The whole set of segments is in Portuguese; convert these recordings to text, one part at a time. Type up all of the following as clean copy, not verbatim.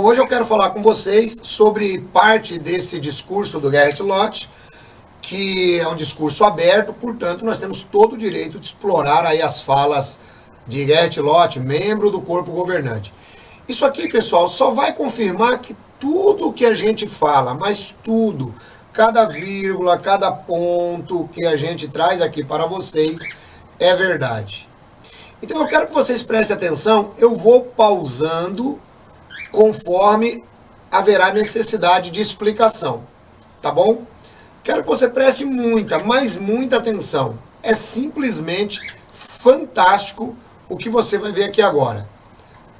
Bom, hoje eu quero falar com vocês sobre parte desse discurso do Gerrit Lott, que é um discurso aberto, portanto nós temos todo o direito de explorar aí as falas de Gerrit Lott, membro do corpo governante. Isso aqui, pessoal, só vai confirmar que tudo o que a gente fala, mas tudo, cada vírgula, cada ponto que a gente traz aqui para vocês é verdade. Então eu quero que vocês prestem atenção, eu vou pausando conforme haverá necessidade de explicação, tá bom? Quero que você preste muita, mas muita atenção. É simplesmente fantástico o que você vai ver aqui agora.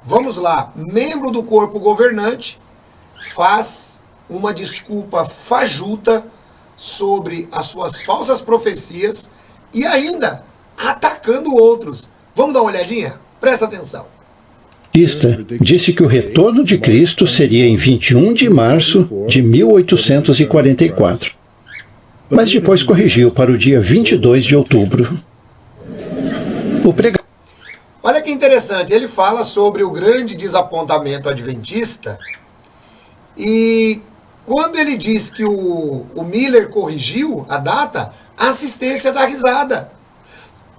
Vamos lá, membro do corpo governante faz uma desculpa fajuta sobre as suas falsas profecias e ainda atacando outros. Vamos dar uma olhadinha? Presta atenção. Disse que o retorno de Cristo seria em 21 de março de 1844, mas depois corrigiu para o dia 22 de outubro. Olha que interessante, ele fala sobre o grande desapontamento adventista e quando ele diz que o Miller corrigiu a data, a assistência dá risada.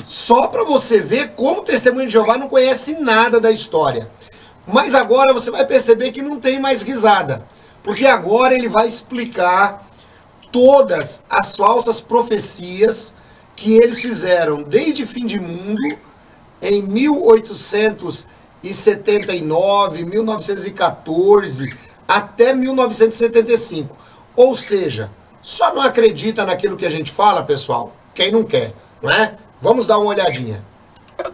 Só para você ver como o Testemunho de Jeová não conhece nada da história. Mas agora você vai perceber que não tem mais risada. Porque agora ele vai explicar todas as falsas profecias que eles fizeram desde fim de mundo, em 1879, 1914, até 1975. Ou seja, só não acredita naquilo que a gente fala, pessoal, quem não quer, não é? Vamos dar uma olhadinha.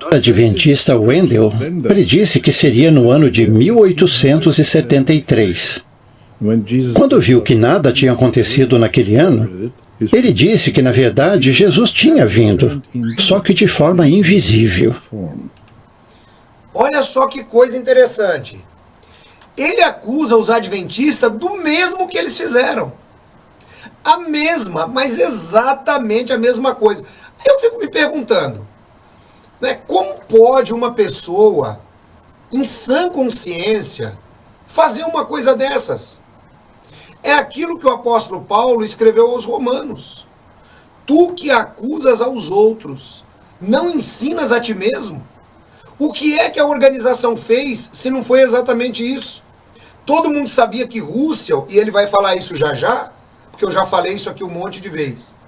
O adventista Wendell predisse que seria no ano de 1873. Quando viu que nada tinha acontecido naquele ano, ele disse que, na verdade, Jesus tinha vindo, só que de forma invisível. Olha só que coisa interessante. Ele acusa os adventistas do mesmo que eles fizeram. A mesma, mas exatamente a mesma coisa. Eu fico me perguntando, né, como pode uma pessoa, em sã consciência, fazer uma coisa dessas? É aquilo que o apóstolo Paulo escreveu aos Romanos. Tu que acusas aos outros, não ensinas a ti mesmo? O que é que a organização fez se não foi exatamente isso? Todo mundo sabia que Russell, e ele vai falar isso já já, porque eu já falei isso aqui um monte de vezes.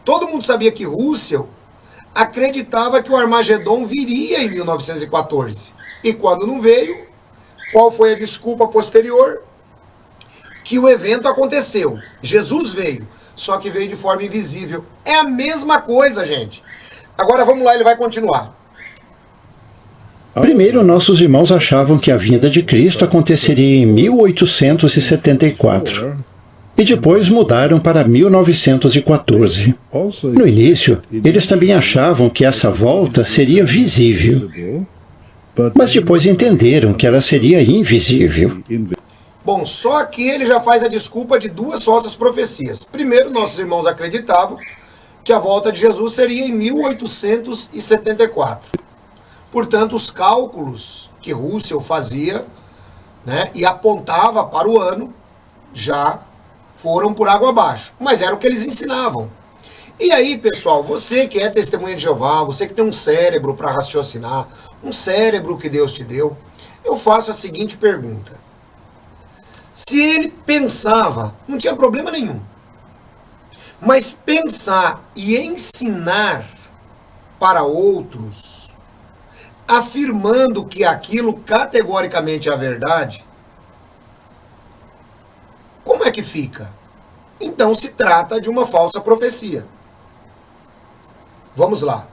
Todo mundo sabia que Russell acreditava que o Armagedon viria em 1914. E quando não veio, qual foi a desculpa posterior? Que o evento aconteceu. Jesus veio, só que veio de forma invisível. É a mesma coisa, gente. Agora vamos lá, ele vai continuar. Primeiro, nossos irmãos achavam que a vinda de Cristo aconteceria em 1874. E depois mudaram para 1914. No início, eles também achavam que essa volta seria visível, mas depois entenderam que ela seria invisível. Bom, só que ele já faz a desculpa de duas falsas profecias. Primeiro, nossos irmãos acreditavam que a volta de Jesus seria em 1874. Portanto, os cálculos que Russell fazia, né, e apontava para o ano, já foram por água abaixo, mas era o que eles ensinavam. E aí, pessoal, você que é testemunha de Jeová, você que tem um cérebro para raciocinar, um cérebro que Deus te deu, eu faço a seguinte pergunta. Se ele pensava, não tinha problema nenhum, mas pensar e ensinar para outros, afirmando que aquilo categoricamente é a verdade, como é que fica? Então se trata de uma falsa profecia. Vamos lá.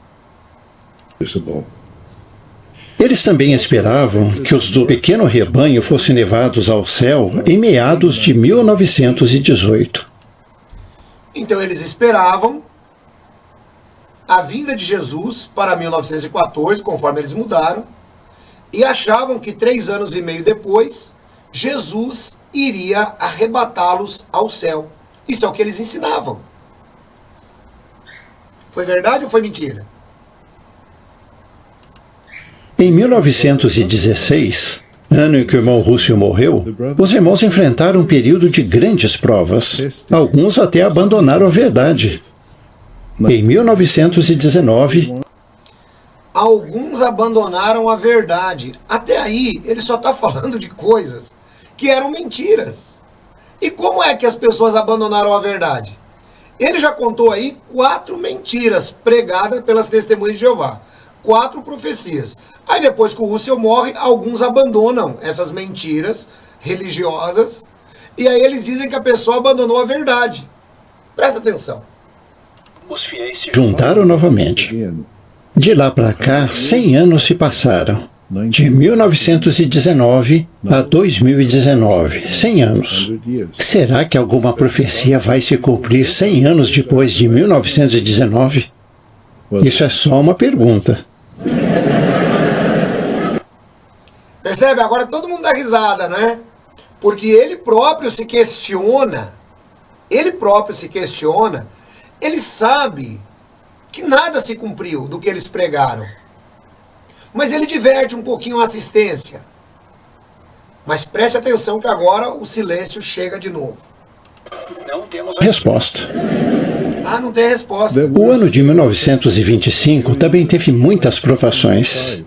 Eles também esperavam que os do pequeno rebanho fossem levados ao céu em meados de 1918. Então eles esperavam a vinda de Jesus para 1914, conforme eles mudaram, e achavam que 3 anos e meio depois, Jesus iria arrebatá-los ao céu. Isso é o que eles ensinavam. Foi verdade ou foi mentira? Em 1916, ano em que o irmão Russell morreu, os irmãos enfrentaram um período de grandes provas. Alguns até abandonaram a verdade. Em 1919, alguns abandonaram a verdade. Até aí, ele só está falando de coisas que eram mentiras. E como é que as pessoas abandonaram a verdade? Ele já contou aí 4 mentiras pregadas pelas testemunhas de Jeová. 4 profecias. Aí depois que o Russell morre, alguns abandonam essas mentiras religiosas. E aí eles dizem que a pessoa abandonou a verdade. Presta atenção. Os fiéis se juntaram novamente. De lá para cá, 100 anos se passaram. De 1919 a 2019, 100 anos. Será que alguma profecia vai se cumprir 100 anos depois de 1919? Isso é só uma pergunta. Percebe? Agora todo mundo dá risada, né? Porque ele próprio se questiona, ele sabe que nada se cumpriu do que eles pregaram. Mas ele diverte um pouquinho a assistência. Mas preste atenção que agora o silêncio chega de novo. Não temos resposta. Ah, não tem resposta. O ano de 1925 também teve muitas provações.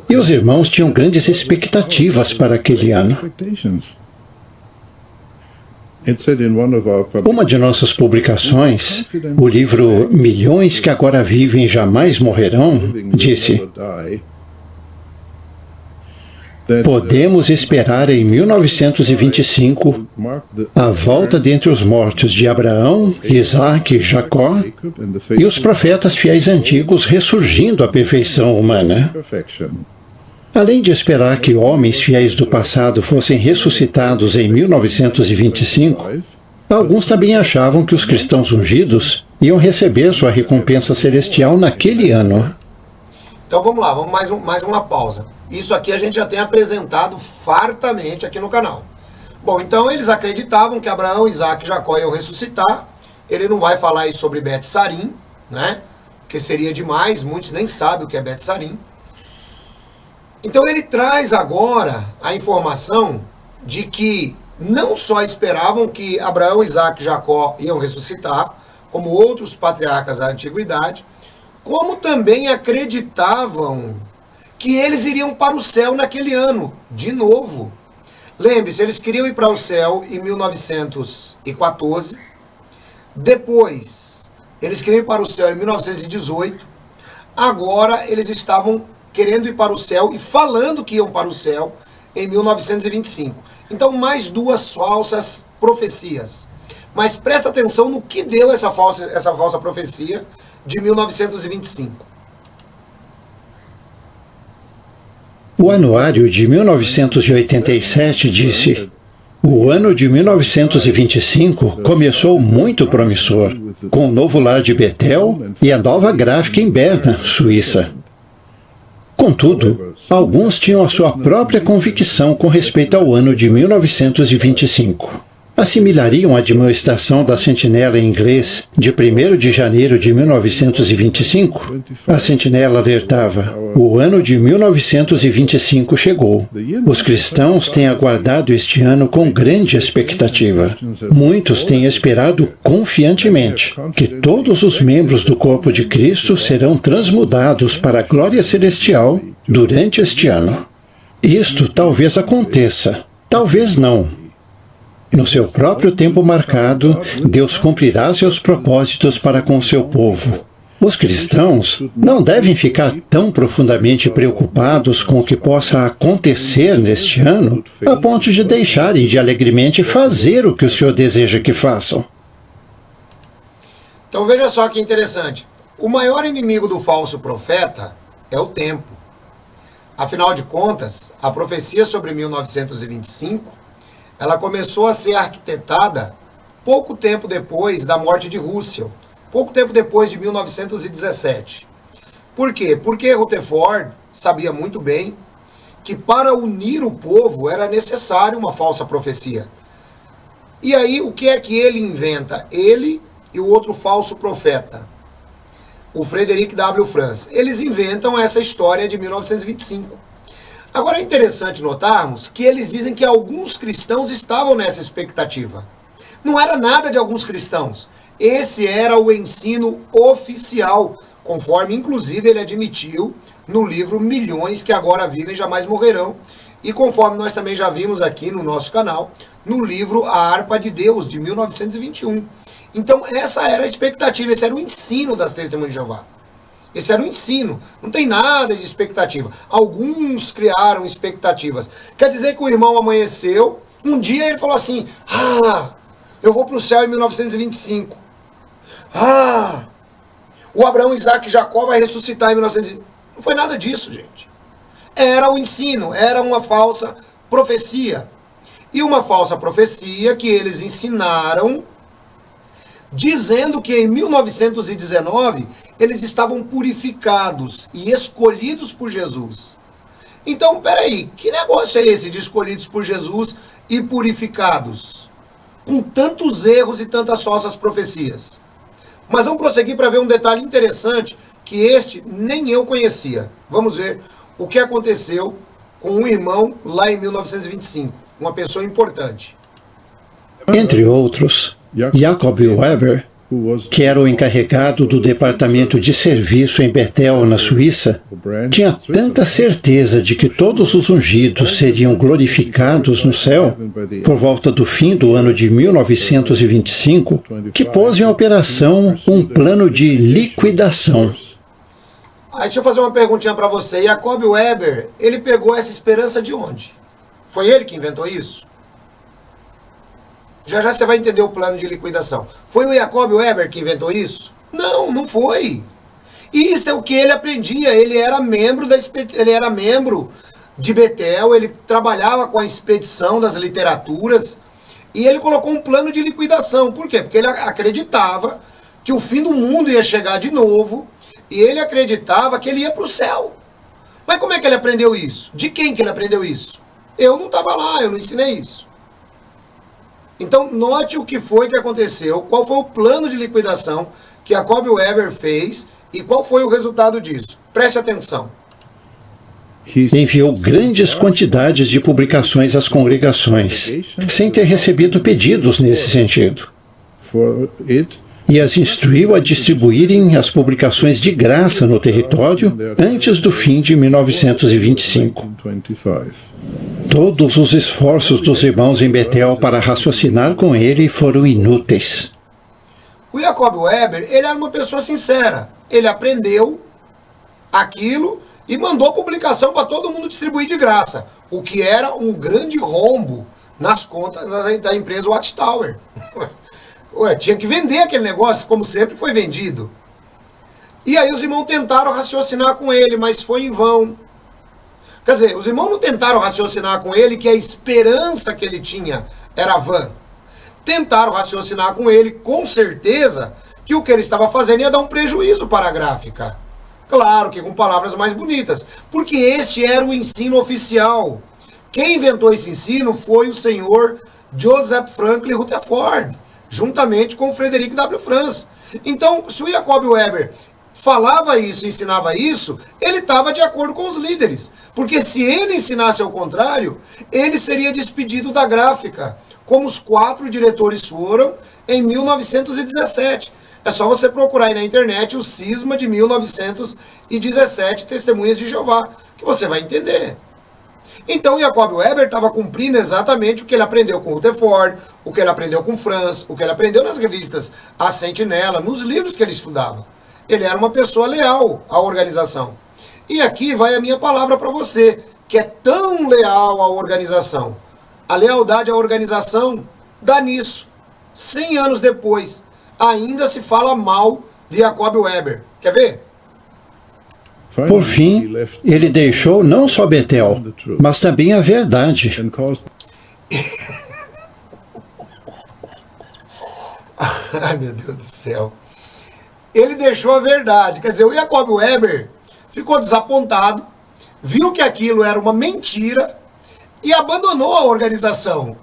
E os irmãos tinham grandes expectativas para aquele ano. Uma de nossas publicações, o livro Milhões que Agora Vivem Jamais Morrerão, disse: podemos esperar em 1925 a volta dentre os mortos de Abraão, Isaac e Jacó e os profetas fiéis antigos ressurgindo à perfeição humana. Além de esperar que homens fiéis do passado fossem ressuscitados em 1925, alguns também achavam que os cristãos ungidos iam receber sua recompensa celestial naquele ano. Então vamos lá, vamos mais uma pausa. Isso aqui a gente já tem apresentado fartamente aqui no canal. Bom, então eles acreditavam que Abraão, Isaac e Jacó iam ressuscitar. Ele não vai falar aí sobre Bet Sarim, né? Porque seria demais, muitos nem sabem o que é Bet Sarim. Então ele traz agora a informação de que não só esperavam que Abraão, Isaac e Jacó iam ressuscitar, como outros patriarcas da antiguidade, como também acreditavam que eles iriam para o céu naquele ano, de novo. Lembre-se, eles queriam ir para o céu em 1914, depois eles queriam ir para o céu em 1918, agora eles estavam querendo ir para o céu e falando que iam para o céu em 1925. Então, mais 2 falsas profecias. Mas presta atenção no que deu essa falsa profecia de 1925. O anuário de 1987 disse: o ano de 1925 começou muito promissor, com o novo lar de Betel e a nova gráfica em Berna, Suíça. Contudo, alguns tinham a sua própria convicção com respeito ao ano de 1925. Assimilariam a admoestação da sentinela em inglês de 1º de janeiro de 1925? A sentinela alertava: o ano de 1925 chegou. Os cristãos têm aguardado este ano com grande expectativa. Muitos têm esperado confiantemente que todos os membros do corpo de Cristo serão transmudados para a glória celestial durante este ano. Isto talvez aconteça, talvez não. No seu próprio tempo marcado, Deus cumprirá seus propósitos para com seu povo. Os cristãos não devem ficar tão profundamente preocupados com o que possa acontecer neste ano, a ponto de deixarem de alegremente fazer o que o Senhor deseja que façam. Então veja só que interessante. O maior inimigo do falso profeta é o tempo. Afinal de contas, a profecia sobre 1925 ela começou a ser arquitetada pouco tempo depois da morte de Russell, pouco tempo depois de 1917. Por quê? Porque Rutherford sabia muito bem que para unir o povo era necessário uma falsa profecia. E aí o que é que ele inventa? Ele e o outro falso profeta, o Frederick W. France. Eles inventam essa história de 1925. Agora é interessante notarmos que eles dizem que alguns cristãos estavam nessa expectativa. Não era nada de alguns cristãos. Esse era o ensino oficial, conforme inclusive ele admitiu no livro Milhões que Agora Vivem Jamais Morrerão, e conforme nós também já vimos aqui no nosso canal, no livro A Harpa de Deus, de 1921. Então essa era a expectativa, esse era o ensino das Testemunhas de Jeová. Esse era o ensino, não tem nada de expectativa. Alguns criaram expectativas. Quer dizer que o irmão amanheceu, um dia ele falou assim, eu vou para o céu em 1925. O Abraão, Isaac e Jacó vai ressuscitar em 1925. Não foi nada disso, gente. Era o ensino, era uma falsa profecia. E uma falsa profecia que eles ensinaram, dizendo que em 1919 eles estavam purificados e escolhidos por Jesus. Então, peraí, que negócio é esse de escolhidos por Jesus e purificados? Com tantos erros e tantas falsas profecias. Mas vamos prosseguir para ver um detalhe interessante que este nem eu conhecia. Vamos ver o que aconteceu com um irmão lá em 1925, uma pessoa importante. Entre outros, Jacob Weber, que era o encarregado do departamento de serviço em Bethel, na Suíça, tinha tanta certeza de que todos os ungidos seriam glorificados no céu por volta do fim do ano de 1925, que pôs em operação um plano de liquidação. Aí deixa eu fazer uma perguntinha para você. Jacob Weber, ele pegou essa esperança de onde? Foi ele que inventou isso? Já já você vai entender o plano de liquidação. Foi o Jacob Weber que inventou isso? Não, não foi. Isso é o que ele aprendia. Ele era membro de Bethel, ele trabalhava com a expedição das literaturas e ele colocou um plano de liquidação. Por quê? Porque ele acreditava que o fim do mundo ia chegar de novo e ele acreditava que ele ia para o céu. Mas como é que ele aprendeu isso? De quem que ele aprendeu isso? Eu não estava lá, eu não ensinei isso. Então, note o que foi que aconteceu, qual foi o plano de liquidação que Jacob Weber fez e qual foi o resultado disso. Preste atenção. Enviou grandes quantidades de publicações às congregações, sem ter recebido pedidos nesse sentido. E as instruiu a distribuírem as publicações de graça no território antes do fim de 1925. Todos os esforços dos irmãos em Bethel para raciocinar com ele foram inúteis. O Jacob Weber, ele era uma pessoa sincera. Ele aprendeu aquilo e mandou publicação para todo mundo distribuir de graça, o que era um grande rombo nas contas da empresa Watchtower. Ué, tinha que vender aquele negócio, como sempre foi vendido. E aí os irmãos tentaram raciocinar com ele, mas foi em vão. Quer dizer, os irmãos não tentaram raciocinar com ele que a esperança que ele tinha era vã. Tentaram raciocinar com ele, com certeza, que o que ele estava fazendo ia dar um prejuízo para a gráfica. Claro que com palavras mais bonitas, porque este era o ensino oficial. Quem inventou esse ensino foi o senhor Joseph Franklin Rutherford, juntamente com o Frederic W. Franz. Então, se o Jacob Weber falava isso, ensinava isso, ele estava de acordo com os líderes. Porque se ele ensinasse ao contrário, ele seria despedido da gráfica, como os 4 diretores foram em 1917. É só você procurar aí na internet o cisma de 1917, Testemunhas de Jeová, que você vai entender. Então Jacob Weber estava cumprindo exatamente o que ele aprendeu com Rutherford, o que ele aprendeu com Franz, o que ele aprendeu nas revistas A Sentinela, nos livros que ele estudava. Ele era uma pessoa leal à organização. E aqui vai a minha palavra para você, que é tão leal à organização. A lealdade à organização dá nisso. 100 anos depois, ainda se fala mal de Jacob Weber. Quer ver? Por fim, ele deixou não só Bethel, mas também a verdade. Ai, meu Deus do céu. Ele deixou a verdade. Quer dizer, o Jacob Weber ficou desapontado, viu que aquilo era uma mentira e abandonou a organização.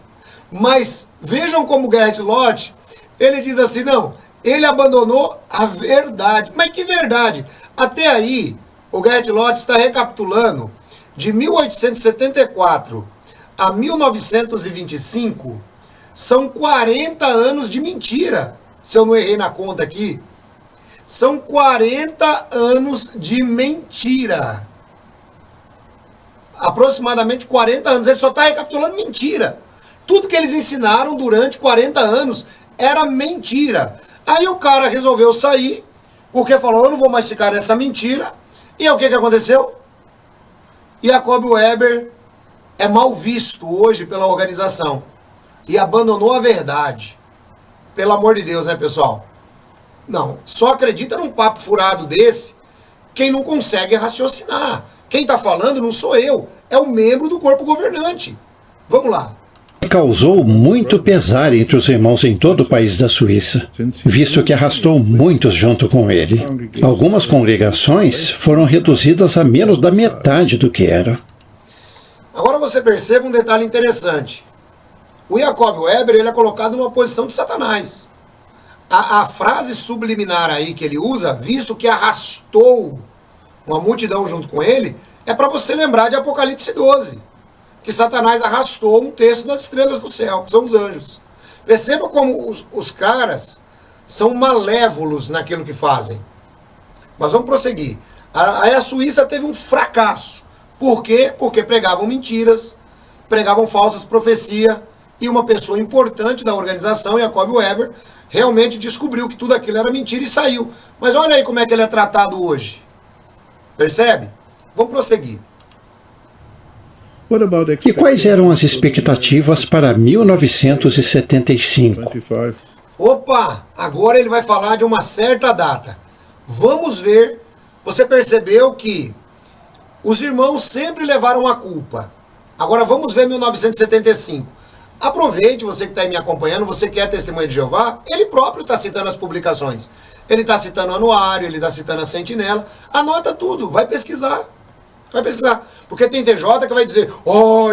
Mas vejam como Gerhard Lott, ele diz assim, não, ele abandonou a verdade. Mas que verdade? Até aí, o Gerhard Lott está recapitulando de 1874 a 1925, são 40 anos de mentira. Se eu não errei na conta aqui, são 40 anos de mentira. Aproximadamente 40 anos. Ele só está recapitulando mentira. Tudo que eles ensinaram durante 40 anos era mentira. Aí o cara resolveu sair, porque falou, eu não vou mais ficar nessa mentira. E aí o que aconteceu? Jacob Weber é mal visto hoje pela organização. E abandonou a verdade. Pelo amor de Deus, né, pessoal? Não, só acredita num papo furado desse quem não consegue raciocinar. Quem está falando não sou eu, é o membro do corpo governante. Vamos lá. Causou muito pesar entre os irmãos em todo o país da Suíça, visto que arrastou muitos junto com ele. Algumas congregações foram reduzidas a menos da metade do que eram. Agora você perceba um detalhe interessante. O Jacob Weber, ele é colocado numa posição de Satanás. A frase subliminar aí que ele usa, visto que arrastou uma multidão junto com ele, é para você lembrar de Apocalipse 12, que Satanás arrastou um terço das estrelas do céu, que são os anjos. Perceba como os caras são malévolos naquilo que fazem. Mas vamos prosseguir. Aí a Suíça teve um fracasso. Por quê? Porque pregavam mentiras, pregavam falsas profecias, e uma pessoa importante da organização, Jacob Weber, realmente descobriu que tudo aquilo era mentira e saiu. Mas olha aí como é que ele é tratado hoje. Percebe? Vamos prosseguir. E quais eram as expectativas para 1975? Opa, agora ele vai falar de uma certa data. Vamos ver. Você percebeu que os irmãos sempre levaram a culpa. Agora vamos ver 1975. Aproveite, você que está aí me acompanhando, você que é testemunha de Jeová, ele próprio está citando as publicações. Ele está citando o anuário, ele está citando a sentinela. Anota tudo, vai pesquisar. Vai pesquisar. Porque tem TJ que vai dizer,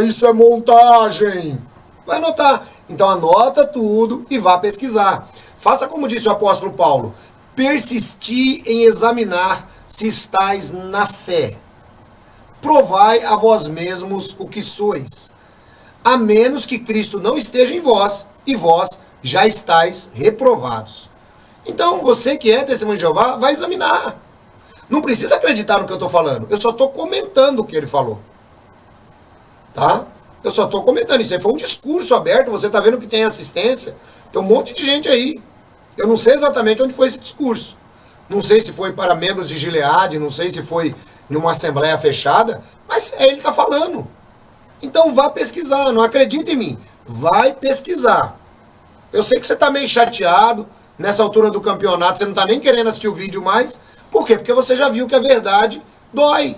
isso é montagem. Vai anotar. Então anota tudo e vá pesquisar. Faça como disse o apóstolo Paulo. Persisti em examinar se estáis na fé. Provai a vós mesmos o que sois. A menos que Cristo não esteja em vós, e vós já estáis reprovados. Então, você que é testemunho de Jeová, vai examinar. Não precisa acreditar no que eu estou falando. Eu só estou comentando o que ele falou. Tá? Eu só estou comentando. Isso aí foi um discurso aberto. Você está vendo que tem assistência. Tem um monte de gente aí. Eu não sei exatamente onde foi esse discurso. Não sei se foi para membros de Gileade, não sei se foi em uma assembleia fechada, mas ele está falando. Então vá pesquisar, não acredita em mim. Vai pesquisar. Eu sei que você está meio chateado, nessa altura do campeonato, você não está nem querendo assistir o vídeo mais. Por quê? Porque você já viu que a verdade dói.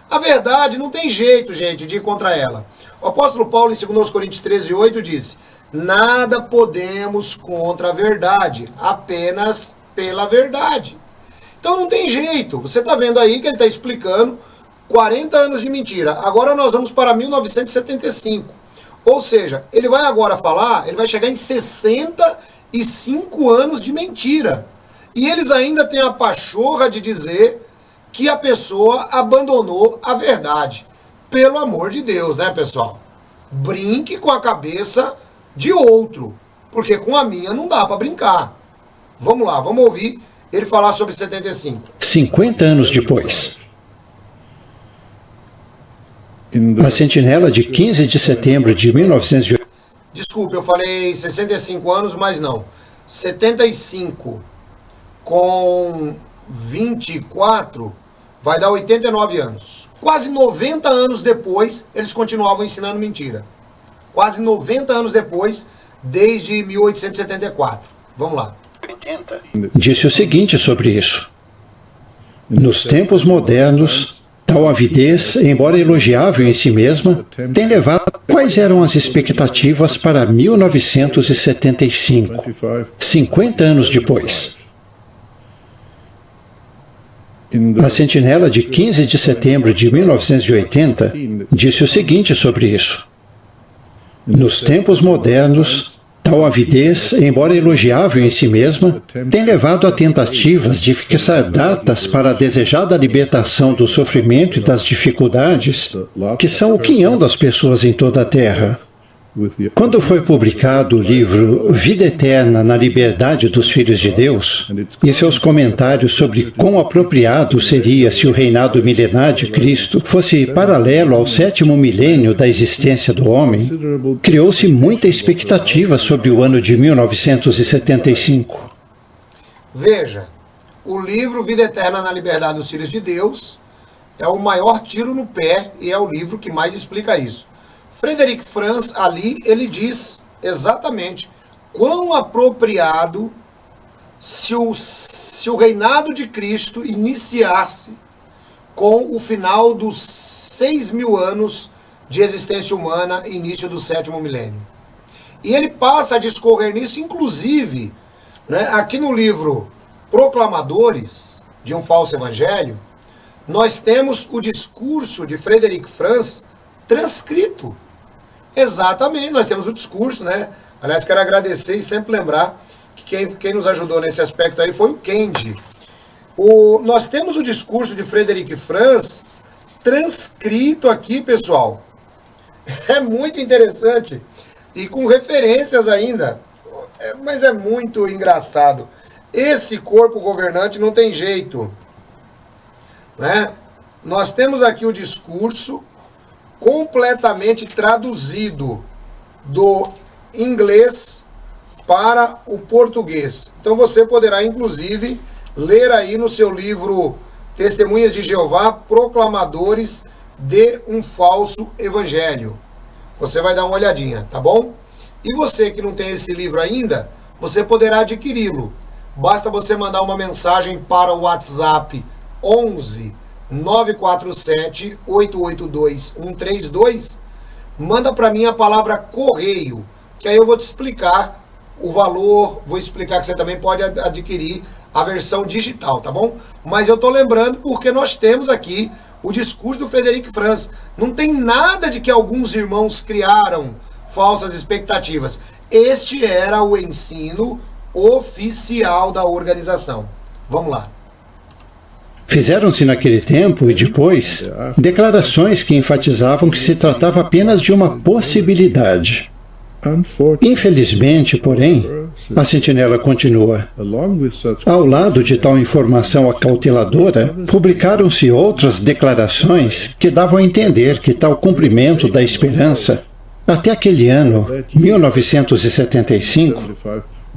A verdade não tem jeito, gente, de ir contra ela. O apóstolo Paulo, em 2 Coríntios 13:8, disse, nada podemos contra a verdade, apenas pela verdade. Então não tem jeito. Você está vendo aí que ele está explicando 40 anos de mentira. Agora nós vamos para 1975. Ou seja, ele vai agora falar, ele vai chegar em 65 anos de mentira. E eles ainda têm a pachorra de dizer que a pessoa abandonou a verdade. Pelo amor de Deus, né, pessoal? Brinque com a cabeça de outro, porque com a minha não dá para brincar. Vamos lá, vamos ouvir ele falar sobre 75. 50 anos depois. A sentinela de 15 de setembro de 1980. Desculpe, eu falei 65 anos, mas não. 75 com 24 vai dar 89 anos. Quase 90 anos depois, eles continuavam ensinando mentira. Quase 90 anos depois, desde 1874. Vamos lá. Disse o seguinte sobre isso. Nos tempos modernos, tal avidez, embora elogiável em si mesma, tem levado... Quais eram as expectativas para 1975, 50 anos depois? A sentinela de 15 de setembro de 1980 disse o seguinte sobre isso. Nos tempos modernos, Tal avidez, embora elogiável em si mesma, tem levado a tentativas de fixar datas para a desejada libertação do sofrimento e das dificuldades, que são o quinhão das pessoas em toda a Terra. Quando foi publicado o livro Vida Eterna na Liberdade dos Filhos de Deus, e seus comentários sobre quão apropriado seria se o reinado milenar de Cristo fosse paralelo ao 7º milênio da existência do homem, criou-se muita expectativa sobre o ano de 1975. Veja, o livro Vida Eterna na Liberdade dos Filhos de Deus é o maior tiro no pé e é o livro que mais explica isso. Frederic Franz, ali, ele diz exatamente quão apropriado se o reinado de Cristo iniciar-se com o final dos 6.000 anos de existência humana, início do 7º milênio. E ele passa a discorrer nisso, inclusive, né, aqui no livro Proclamadores de um Falso Evangelho, nós temos o discurso de Frederic Franz transcrito. Exatamente, nós temos o discurso, né? Aliás, quero agradecer e sempre lembrar que quem nos ajudou nesse aspecto aí foi o Kendi. Nós temos o discurso de Frederic Franz transcrito aqui, pessoal. É muito interessante. E com referências ainda. Mas é muito engraçado. Esse corpo governante não tem jeito, né? Nós temos aqui o discurso completamente traduzido do inglês para o português. Então você poderá, inclusive, ler aí no seu livro Testemunhas de Jeová, Proclamadores de um Falso Evangelho. Você vai dar uma olhadinha, tá bom? E você que não tem esse livro ainda, você poderá adquiri-lo. Basta você mandar uma mensagem para o WhatsApp 11 947 882 132, manda para mim a palavra correio, que aí eu vou te explicar o valor, vou explicar que você também pode adquirir a versão digital, tá bom? Mas eu tô lembrando porque nós temos aqui o discurso do Frederic Franz. Não tem nada de que alguns irmãos criaram falsas expectativas. Este era o ensino oficial da organização. Vamos lá. Fizeram-se naquele tempo e depois declarações que enfatizavam que se tratava apenas de uma possibilidade. Infelizmente, porém, a sentinela continua. Ao lado de tal informação acauteladora, publicaram-se outras declarações que davam a entender que tal cumprimento da esperança, até aquele ano, 1975,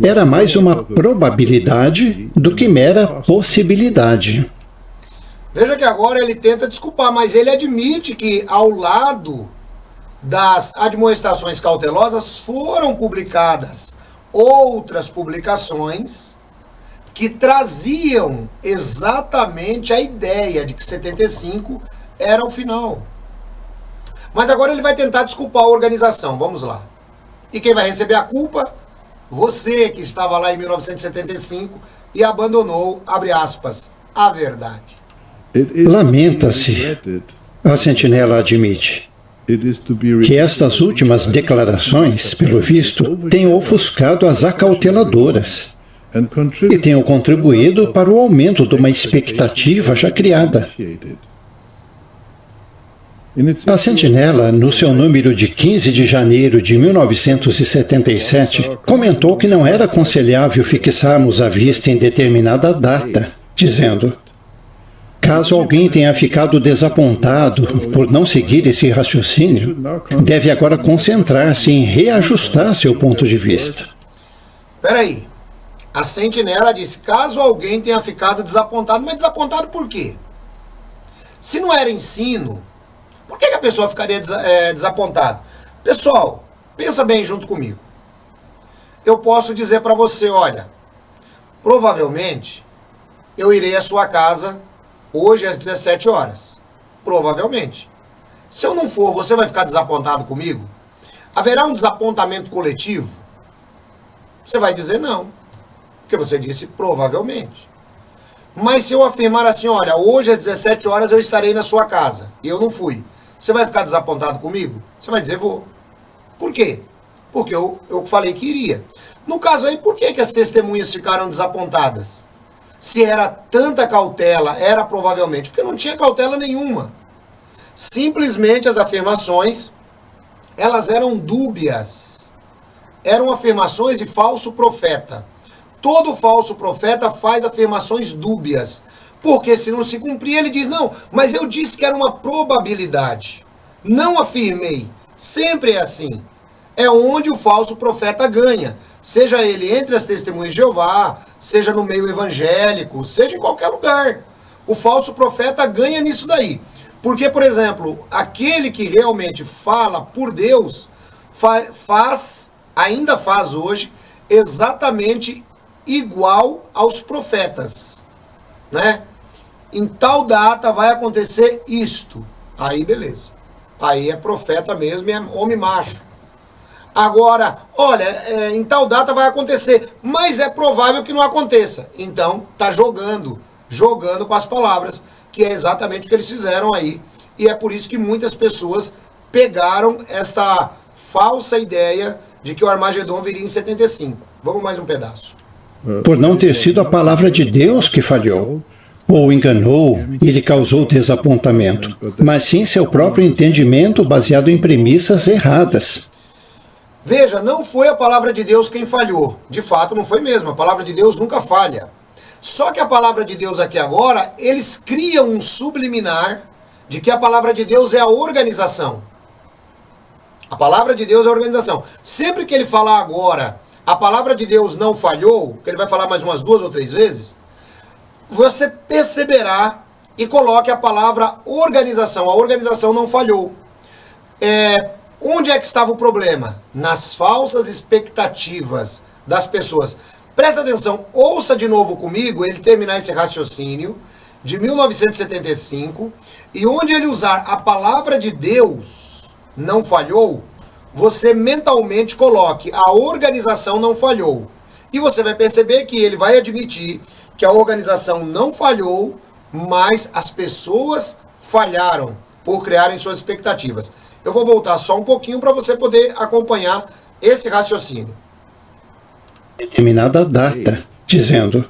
era mais uma probabilidade do que mera possibilidade. Veja que agora ele tenta desculpar, mas ele admite que ao lado das admoestações cautelosas foram publicadas outras publicações que traziam exatamente a ideia de que 75 era o final. Mas agora ele vai tentar desculpar a organização, vamos lá. E quem vai receber a culpa? Você que estava lá em 1975 e abandonou, abre aspas, a verdade. Lamenta-se, a sentinela admite, que estas últimas declarações, pelo visto, têm ofuscado as acauteladoras e tenham contribuído para o aumento de uma expectativa já criada. A sentinela, no seu número de 15 de janeiro de 1977, comentou que não era aconselhável fixarmos a vista em determinada data, dizendo: caso alguém tenha ficado desapontado por não seguir esse raciocínio, deve agora concentrar-se em reajustar seu ponto de vista. Peraí, a sentinela disse, caso alguém tenha ficado desapontado, mas desapontado por quê? Se não era ensino, por que a pessoa ficaria desapontada? Pessoal, pensa bem junto comigo. Eu posso dizer para você, olha, provavelmente eu irei à sua casa hoje às 17 horas. Provavelmente. Se eu não for, você vai ficar desapontado comigo? Haverá um desapontamento coletivo? Você vai dizer não. Porque você disse provavelmente. Mas se eu afirmar assim, olha, hoje às 17 horas eu estarei na sua casa, e eu não fui, você vai ficar desapontado comigo? Você vai dizer vou. Por quê? Porque eu falei que iria. No caso aí, por que as testemunhas ficaram desapontadas? Se era tanta cautela, era provavelmente porque não tinha cautela nenhuma. Simplesmente as afirmações, elas eram dúbias. Eram afirmações de falso profeta. Todo falso profeta faz afirmações dúbias. Porque se não se cumprir, ele diz, não, mas eu disse que era uma probabilidade. Não afirmei. Sempre é assim. É onde o falso profeta ganha. Seja ele entre as testemunhas de Jeová, seja no meio evangélico, seja em qualquer lugar. O falso profeta ganha nisso daí. Porque, por exemplo, aquele que realmente fala por Deus, ainda faz hoje, exatamente igual aos profetas. Né? Em tal data vai acontecer isto. Aí beleza. Aí é profeta mesmo e é homem macho. Agora, olha, em tal data vai acontecer, mas é provável que não aconteça. Então, tá jogando com as palavras, que é exatamente o que eles fizeram aí. E é por isso que muitas pessoas pegaram esta falsa ideia de que o Armagedon viria em 75. Vamos mais um pedaço. Por não ter sido a palavra de Deus que falhou, ou enganou e lhe causou desapontamento, mas sim seu próprio entendimento baseado em premissas erradas. Veja, não foi a palavra de Deus quem falhou. De fato, não foi mesmo. A palavra de Deus nunca falha. Só que a palavra de Deus aqui agora, eles criam um subliminar de que a palavra de Deus é a organização. A palavra de Deus é a organização. Sempre que ele falar agora, a palavra de Deus não falhou, que ele vai falar mais umas 2 ou 3 vezes, você perceberá e coloque a palavra organização. A organização não falhou. Onde é que estava o problema? Nas falsas expectativas das pessoas. Presta atenção, ouça de novo comigo ele terminar esse raciocínio de 1975, e onde ele usar a palavra de Deus não falhou, você mentalmente coloque a organização não falhou. E você vai perceber que ele vai admitir que a organização não falhou, mas as pessoas falharam por criarem suas expectativas. Eu vou voltar só um pouquinho para você poder acompanhar esse raciocínio. Determinada data, dizendo: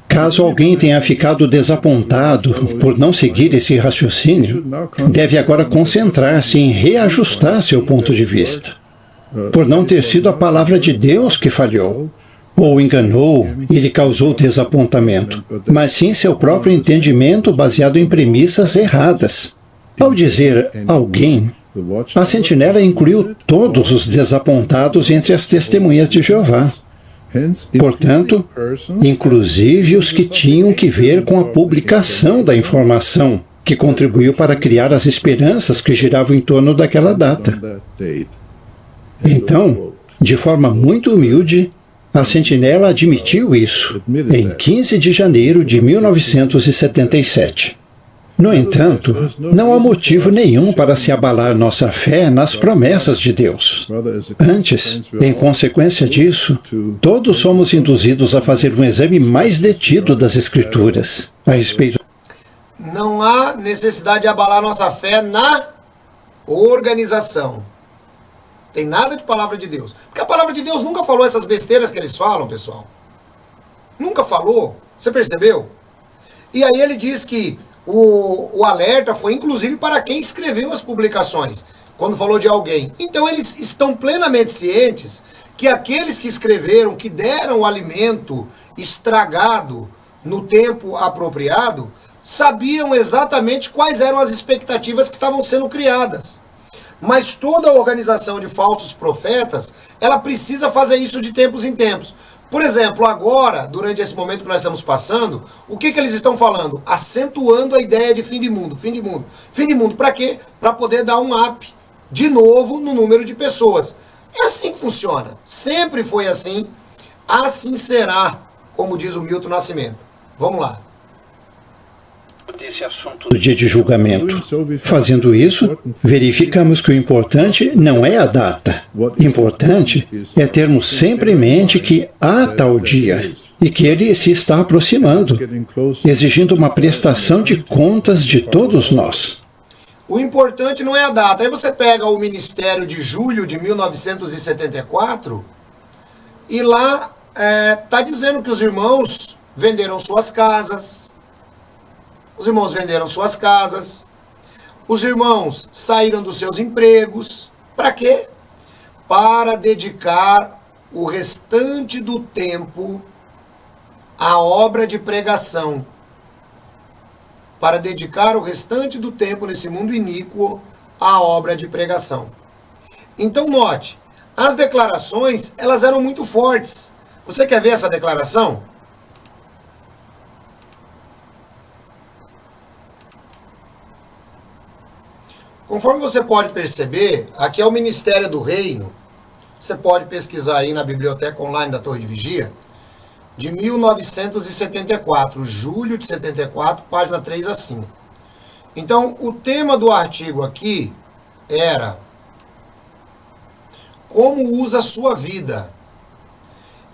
caso alguém tenha ficado desapontado por não seguir esse raciocínio, deve agora concentrar-se em reajustar seu ponto de vista. Por não ter sido a palavra de Deus que falhou, ou enganou e lhe causou desapontamento, mas sim seu próprio entendimento baseado em premissas erradas. Ao dizer alguém, a sentinela incluiu todos os desapontados entre as testemunhas de Jeová. Portanto, inclusive os que tinham que ver com a publicação da informação, que contribuiu para criar as esperanças que giravam em torno daquela data. Então, de forma muito humilde, a sentinela admitiu isso em 15 de janeiro de 1977. No entanto, não há motivo nenhum para se abalar nossa fé nas promessas de Deus. Antes, em consequência disso, todos somos induzidos a fazer um exame mais detido das Escrituras a respeito. Não há necessidade de abalar nossa fé na organização. Tem nada de palavra de Deus. Porque a palavra de Deus nunca falou essas besteiras que eles falam, pessoal. Nunca falou. Você percebeu? E aí ele diz que o alerta foi inclusive para quem escreveu as publicações, quando falou de alguém. Então eles estão plenamente cientes que aqueles que escreveram, que deram o alimento estragado no tempo apropriado, sabiam exatamente quais eram as expectativas que estavam sendo criadas. Mas toda a organização de falsos profetas, ela precisa fazer isso de tempos em tempos. Por exemplo, agora, durante esse momento que nós estamos passando, o que eles estão falando? Acentuando a ideia de fim de mundo, fim de mundo. Fim de mundo para quê? Para poder dar um up de novo no número de pessoas. É assim que funciona. Sempre foi assim. Assim será, como diz o Milton Nascimento. Vamos lá. Desse assunto do dia de julgamento. Fazendo isso, verificamos que o importante não é a data. Importante é termos sempre em mente que há tal dia e que ele se está aproximando, exigindo uma prestação de contas de todos nós. O importante não é a data. Aí você pega o Ministério de julho de 1974 e lá está dizendo que os irmãos venderam suas casas. Os irmãos venderam suas casas. Os irmãos saíram dos seus empregos. Para quê? Para dedicar o restante do tempo à obra de pregação. Para dedicar o restante do tempo nesse mundo iníquo à obra de pregação. Então note, as declarações, elas eram muito fortes. Você quer ver essa declaração? Conforme você pode perceber, aqui é o Ministério do Reino. Você pode pesquisar aí na biblioteca online da Torre de Vigia, de 1974, julho de 74, página 3 a 5. Então, o tema do artigo aqui era como usa a sua vida.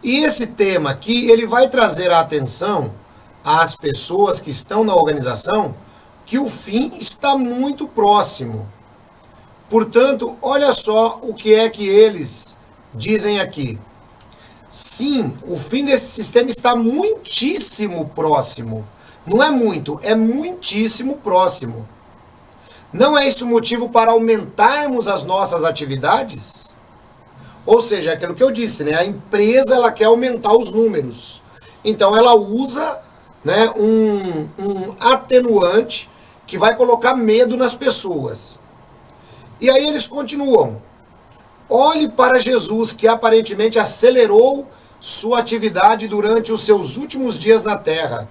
E esse tema aqui, ele vai trazer a atenção às pessoas que estão na organização que o fim está muito próximo. Portanto, olha só o que é que eles dizem aqui. Sim, o fim desse sistema está muitíssimo próximo. Não é muito, é muitíssimo próximo. Não é esse o motivo para aumentarmos as nossas atividades? Ou seja, é aquilo que eu disse, né? A empresa ela quer aumentar os números. Então ela usa, né, um atenuante que vai colocar medo nas pessoas. E aí eles continuam. Olhe para Jesus, que aparentemente acelerou sua atividade durante os seus últimos dias na Terra.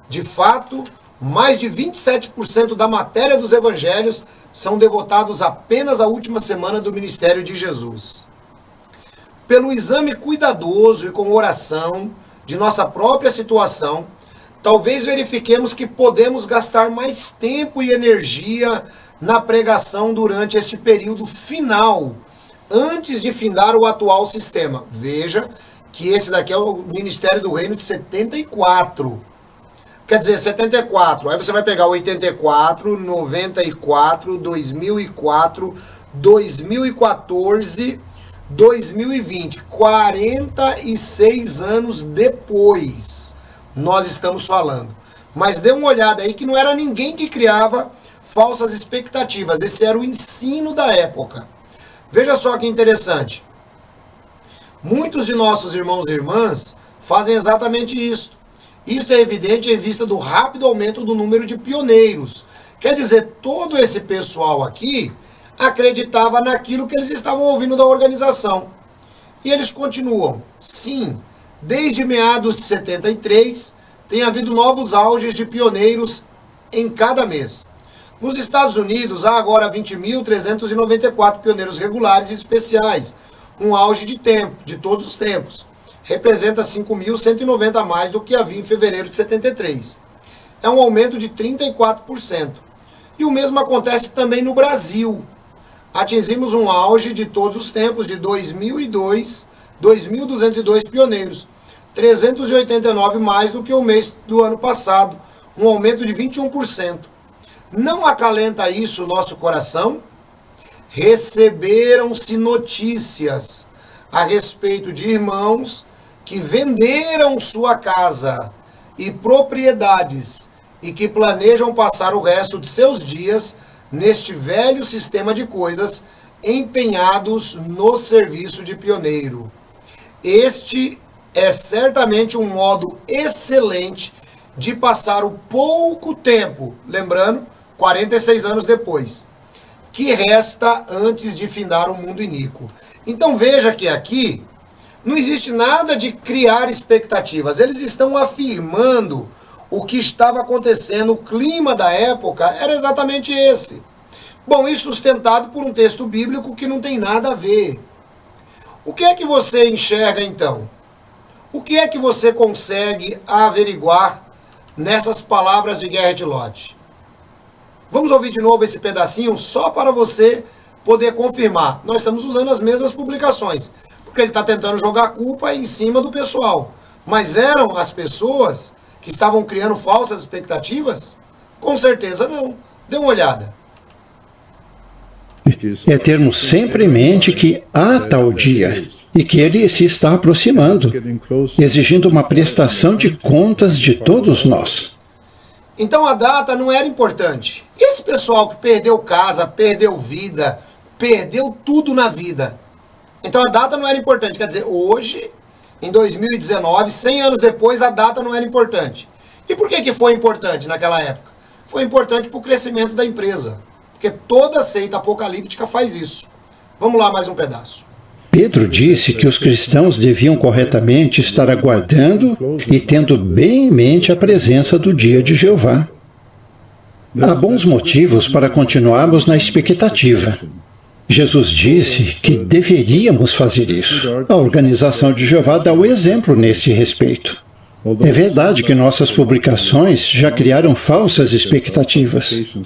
De fato, mais de 27% da matéria dos evangelhos são devotados apenas à última semana do ministério de Jesus. Pelo exame cuidadoso e com oração de nossa própria situação, talvez verifiquemos que podemos gastar mais tempo e energia na pregação durante este período final, antes de findar o atual sistema. Veja que esse daqui é o Ministério do Reino de 74. Quer dizer, 74. Aí você vai pegar 84, 94, 2004, 2014, 2020. 46 anos depois nós estamos falando. Mas dê uma olhada aí que não era ninguém que criava falsas expectativas. Esse era o ensino da época. Veja só que interessante. Muitos de nossos irmãos e irmãs fazem exatamente isso. Isto é evidente em vista do rápido aumento do número de pioneiros. Quer dizer, todo esse pessoal aqui acreditava naquilo que eles estavam ouvindo da organização. E eles continuam. Sim, desde meados de 73, tem havido novos auges de pioneiros em cada mês. Nos Estados Unidos, há agora 20.394 pioneiros regulares e especiais, um auge de todos os tempos. Representa 5.190 a mais do que havia em fevereiro de 73. É um aumento de 34%. E o mesmo acontece também no Brasil. Atingimos um auge de todos os tempos de 2.202 pioneiros, 389 mais do que o mês do ano passado, um aumento de 21%. Não acalenta isso o nosso coração? Receberam-se notícias a respeito de irmãos que venderam sua casa e propriedades e que planejam passar o resto de seus dias neste velho sistema de coisas, empenhados no serviço de pioneiro. Este é certamente um modo excelente de passar o pouco tempo, lembrando, 46 anos depois, que resta antes de findar o mundo iníquo. Então veja que aqui não existe nada de criar expectativas. Eles estão afirmando o que estava acontecendo. O clima da época era exatamente esse. Bom, isso sustentado por um texto bíblico que não tem nada a ver. O que é que você enxerga então? O que é que você consegue averiguar nessas palavras de Gerrit Lott? Vamos ouvir de novo esse pedacinho só para você poder confirmar. Nós estamos usando as mesmas publicações, porque ele está tentando jogar a culpa em cima do pessoal. Mas eram as pessoas que estavam criando falsas expectativas? Com certeza não. Dê uma olhada. é termos sempre em mente que há tal dia e que ele se está aproximando, exigindo uma prestação de contas de todos nós. Então a data não era importante. E esse pessoal que perdeu casa, perdeu vida, perdeu tudo na vida? Então a data não era importante. Quer dizer, hoje, em 2019, 100 anos depois, a data não era importante. E por que foi importante naquela época? Foi importante para o crescimento da empresa. Porque toda seita apocalíptica faz isso. Vamos lá, mais um pedaço. Pedro disse que os cristãos deviam corretamente estar aguardando e tendo bem em mente a presença do dia de Jeová. Há bons motivos para continuarmos na expectativa. Jesus disse que deveríamos fazer isso. A Organização de Jeová dá o exemplo nesse respeito. É verdade que nossas publicações já criaram falsas expectativas.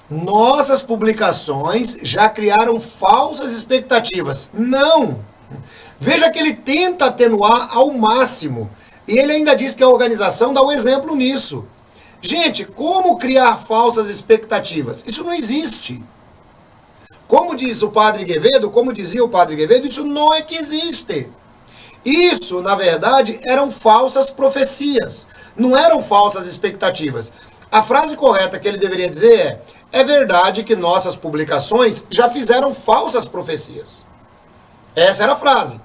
Nossas publicações já criaram falsas expectativas. Não! Veja que ele tenta atenuar ao máximo. E ele ainda diz que a organização dá um exemplo nisso. Gente, como criar falsas expectativas? Isso não existe. Como diz o Padre Quevedo, como dizia o Padre Quevedo, isso não é que existe. Isso, na verdade, eram falsas profecias. Não eram falsas expectativas. A frase correta que ele deveria dizer é verdade que nossas publicações já fizeram falsas profecias. Essa era a frase.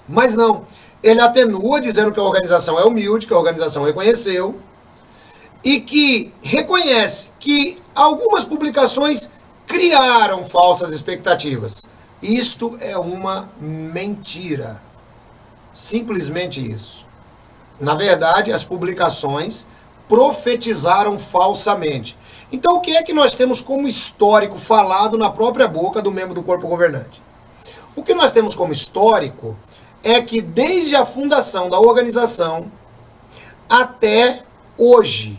Mas não. Ele atenua dizendo que a organização é humilde, que a organização reconheceu e que reconhece que algumas publicações criaram falsas expectativas. Isto é uma mentira. Simplesmente isso. Na verdade, as publicações profetizaram falsamente. Então, o que é que nós temos como histórico falado na própria boca do membro do corpo governante? O que nós temos como histórico é que desde a fundação da organização até hoje,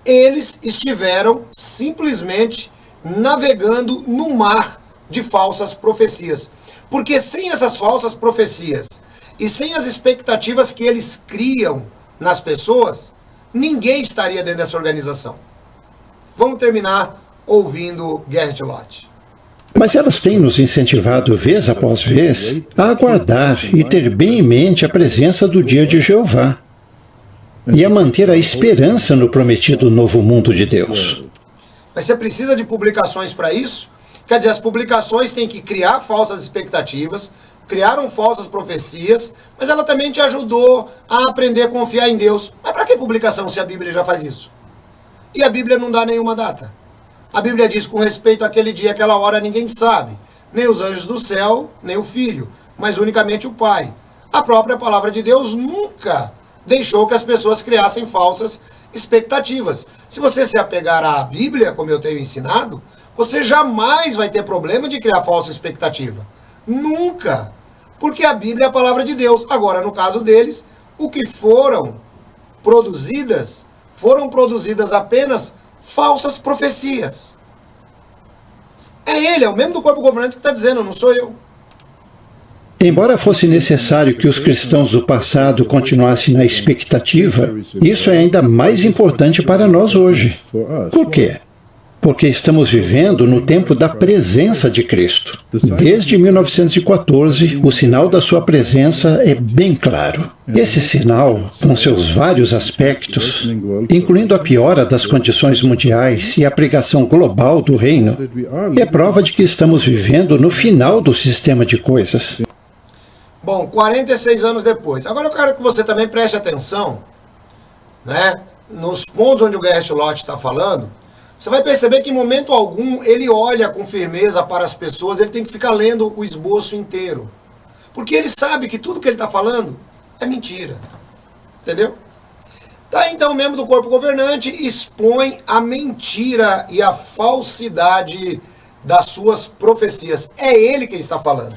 eles estiveram simplesmente navegando no mar de falsas profecias. Porque sem essas falsas profecias e sem as expectativas que eles criam nas pessoas, ninguém estaria dentro dessa organização. Vamos terminar ouvindo Gerrit Lott. Mas elas têm nos incentivado vez após vez a aguardar e ter bem em mente a presença do dia de Jeová e a manter a esperança no prometido novo mundo de Deus. Mas você precisa de publicações para isso? Quer dizer, as publicações têm que criar falsas expectativas, criaram falsas profecias, mas ela também te ajudou a aprender a confiar em Deus. Mas para que publicação se a Bíblia já faz isso? E a Bíblia não dá nenhuma data. A Bíblia diz com respeito àquele dia, àquela hora, ninguém sabe. Nem os anjos do céu, nem o Filho, mas unicamente o Pai. A própria palavra de Deus nunca deixou que as pessoas criassem falsas expectativas. Se você se apegar à Bíblia, como eu tenho ensinado, você jamais vai ter problema de criar falsa expectativa. Nunca. Porque a Bíblia é a palavra de Deus. Agora, no caso deles, o que foram produzidas apenas falsas profecias. É ele, é o membro do corpo governante que está dizendo, não sou eu. Embora fosse necessário que os cristãos do passado continuassem na expectativa, isso é ainda mais importante para nós hoje. Por quê? Porque estamos vivendo no tempo da presença de Cristo. Desde 1914, o sinal da sua presença é bem claro. Esse sinal, com seus vários aspectos, incluindo a piora das condições mundiais e a pregação global do reino, é prova de que estamos vivendo no final do sistema de coisas. Bom, 46 anos depois. Agora eu quero que você também preste atenção, né, nos pontos onde o Gerrit Lott está falando. Você vai perceber que em momento algum ele olha com firmeza para as pessoas, ele tem que ficar lendo o esboço inteiro. Porque ele sabe que tudo que ele está falando é mentira. Entendeu? Tá, então o membro do corpo governante expõe a mentira e a falsidade das suas profecias. É ele quem está falando.